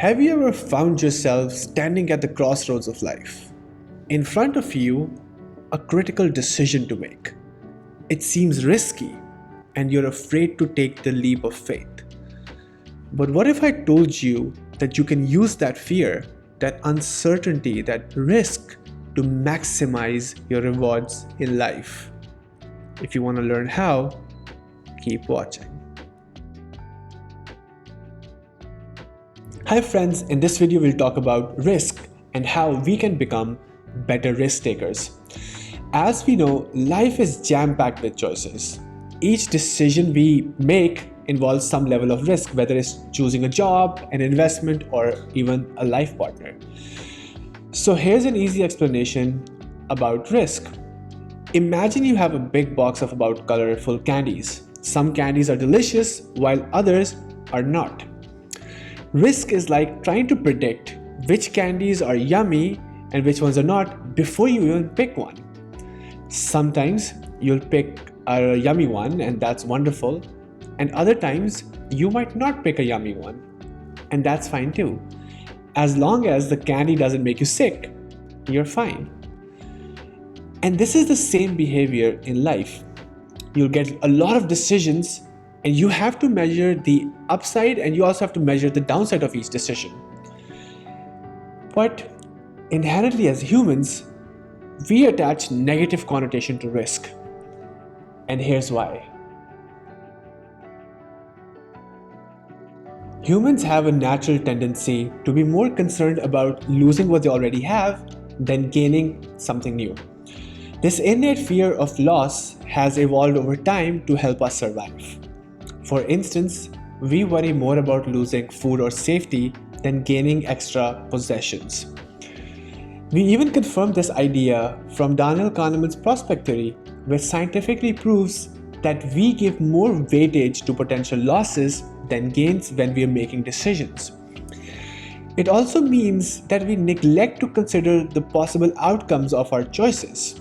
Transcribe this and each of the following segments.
Have you ever found yourself standing at the crossroads of life? In front of you, a critical decision to make. It seems risky, and you're afraid to take the leap of faith. But what if I told you that you can use that fear, that uncertainty, that risk to maximize your rewards in life? If you want to learn how, keep watching. Hi friends, in this video we'll talk about risk and how we can become better risk takers. As we know, life is jam-packed with choices. Each decision we make involves some level of risk, whether it's choosing a job, an investment, or even a life partner. So here's an easy explanation about risk. Imagine you have a big box of about colorful candies. Some candies are delicious while others are not. Risk is like trying to predict which candies are yummy and which ones are not before you even pick one. Sometimes you'll pick a yummy one and that's wonderful, and other times you might not pick a yummy one, and that's fine too. As long as the candy doesn't make you sick, you're fine. And this is the same behavior in life. You'll get a lot of decisions and you have to measure the upside and you also have to measure the downside of each decision. But inherently as humans, we attach negative connotation to risk. And here's why. Humans have a natural tendency to be more concerned about losing what they already have than gaining something new. This innate fear of loss has evolved over time to help us survive. For instance, we worry more about losing food or safety than gaining extra possessions. We even confirmed this idea from Daniel Kahneman's prospect theory, which scientifically proves that we give more weightage to potential losses than gains when we are making decisions. It also means that we neglect to consider the possible outcomes of our choices.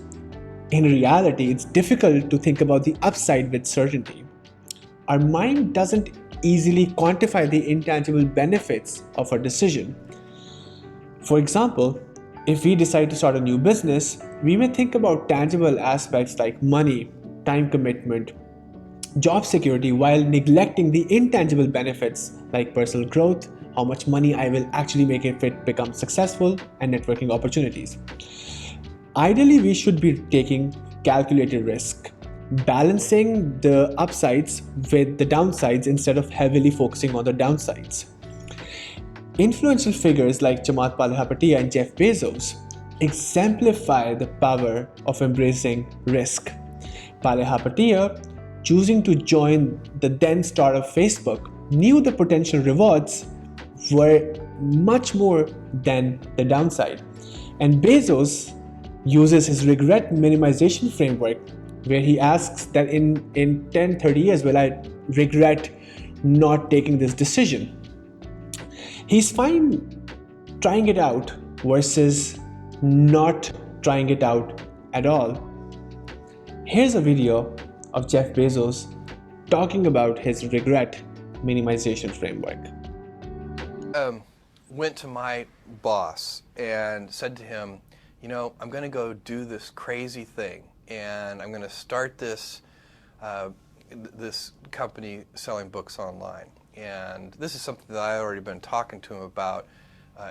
In reality, it's difficult to think about the upside with certainty. Our mind doesn't easily quantify the intangible benefits of a decision. For example, if we decide to start a new business, we may think about tangible aspects like money, time commitment, job security, while neglecting the intangible benefits like personal growth, how much money I will actually make if it becomes successful, and networking opportunities. Ideally, we should be taking calculated risk, balancing the upsides with the downsides instead of heavily focusing on the downsides. Influential figures like Chamath, Palihapitiya, and Jeff Bezos exemplify the power of embracing risk. Palihapitiya, choosing to join the then startup Facebook, knew the potential rewards were much more than the downside. And Bezos uses his regret minimization framework, where he asks that in 10-30 years, will I regret not taking this decision? He's fine trying it out versus not trying it out at all. Here's a video of Jeff Bezos talking about his regret minimization framework. Went to my boss and said to him, you know, I'm going to go do this crazy thing, and I'm going to start this this company selling books online. And this is something that I had already been talking to him about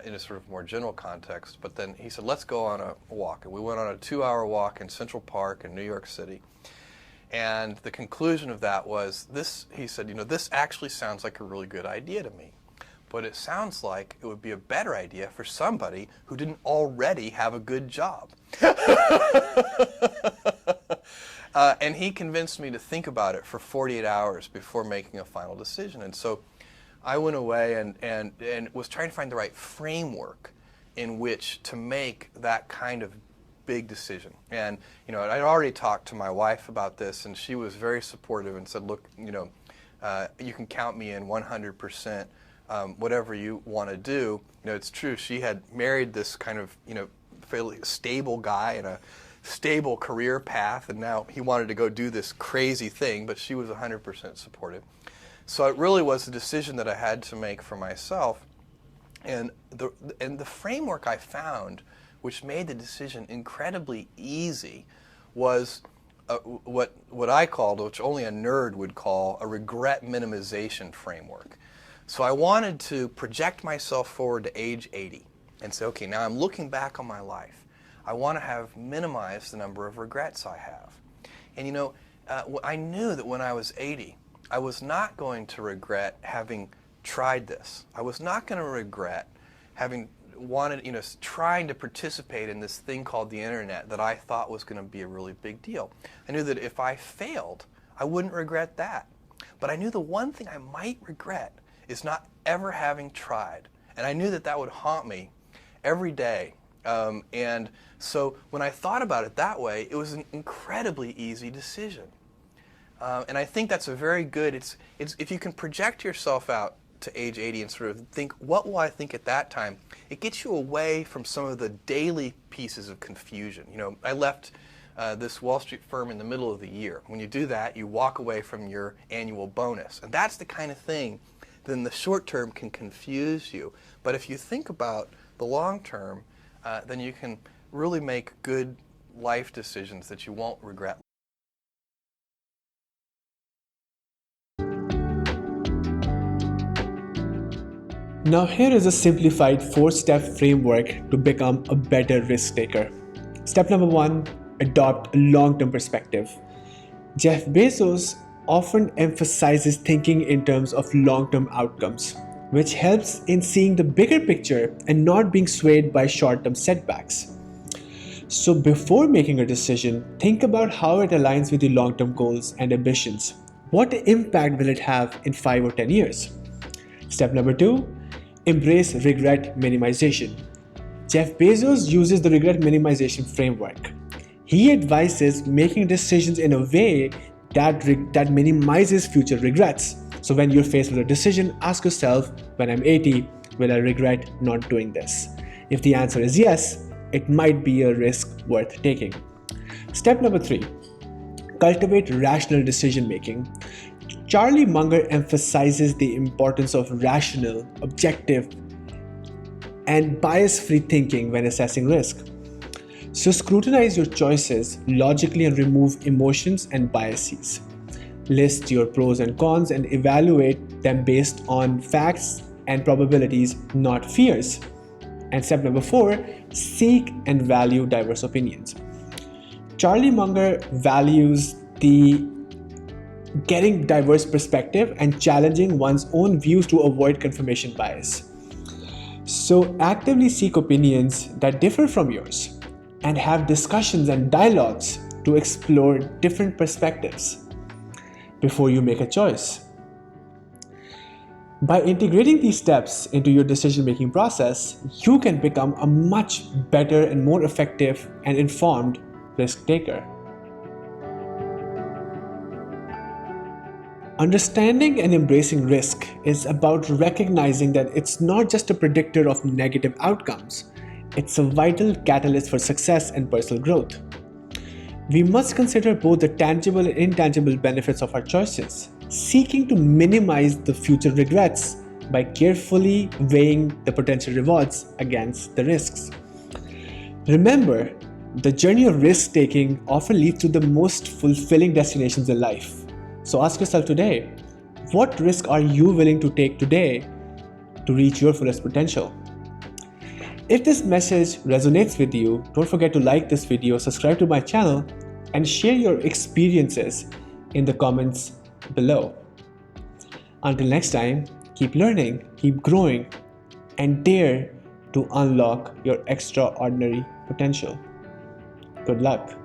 in a sort of more general context. But then he said, let's go on a walk. And we went on a 2-hour walk in Central Park in New York City. And the conclusion of that was this. He said, you know, this actually sounds like a really good idea to me. But it sounds like it would be a better idea for somebody who didn't already have a good job. And he convinced me to think about it for 48 hours before making a final decision. And so I went away and was trying to find the right framework in which to make that kind of big decision. And, you know, I'd already talked to my wife about this, and she was very supportive and said, look, you know, you can count me in 100%. Whatever you want to do. You know, it's true. She had married this kind of, you know, fairly stable guy in a stable career path, and now he wanted to go do this crazy thing, but she was 100% supportive. So it really was a decision that I had to make for myself. And the framework I found, which made the decision incredibly easy, was what I called, which only a nerd would call, a regret minimization framework. So I wanted to project myself forward to age 80 and say, okay, now I'm looking back on my life. I want to have minimized the number of regrets I have. And you know, I knew that when I was 80, I was not going to regret having tried this. I was not going to regret having wanted, trying to participate in this thing called the internet that I thought was going to be a really big deal. I knew that if I failed, I wouldn't regret that. But I knew the one thing I might regret is not ever having tried. And I knew that that would haunt me every day. And so when I thought about it that way, it was an incredibly easy decision. And I think that's a very good, it's if you can project yourself out to age 80 and sort of think, what will I think at that time? It gets you away from some of the daily pieces of confusion. You know, I left this Wall Street firm in the middle of the year. When you do that, you walk away from your annual bonus. And that's the kind of thing that in the short term can confuse you. But if you think about the long term, then you can really make good life decisions that you won't regret. Now here is a simplified 4-step framework to become a better risk taker. Step number 1, adopt a long-term perspective. Jeff Bezos often emphasizes thinking in terms of long-term outcomes, which helps in seeing the bigger picture and not being swayed by short-term setbacks. So before making a decision, think about how it aligns with your long-term goals and ambitions. What impact will it have in 5 or 10 years? Step number 2, embrace regret minimization. Jeff Bezos uses the regret minimization framework. He advises making decisions in a way that minimizes future regrets. So when you're faced with a decision, ask yourself, when I'm 80, will I regret not doing this? If the answer is yes, it might be a risk worth taking. Step number 3, cultivate rational decision making. Charlie Munger emphasizes the importance of rational, objective, and bias-free thinking when assessing risk. So scrutinize your choices logically and remove emotions and biases. List your pros and cons and evaluate them based on facts and probabilities, not fears. And step number 4, seek and value diverse opinions. Charlie Munger values the getting diverse perspective and challenging one's own views to avoid confirmation bias. So actively seek opinions that differ from yours and have discussions and dialogues to explore different perspectives before you make a choice. By integrating these steps into your decision-making process, you can become a much better and more effective and informed risk taker. Understanding and embracing risk is about recognizing that it's not just a predictor of negative outcomes, it's a vital catalyst for success and personal growth. We must consider both the tangible and intangible benefits of our choices, seeking to minimize the future regrets by carefully weighing the potential rewards against the risks. Remember, the journey of risk-taking often leads to the most fulfilling destinations in life. So ask yourself today, what risk are you willing to take today to reach your fullest potential? If this message resonates with you, don't forget to like this video, subscribe to my channel, and share your experiences in the comments below. Until next time, keep learning, keep growing, and dare to unlock your extraordinary potential. Good luck.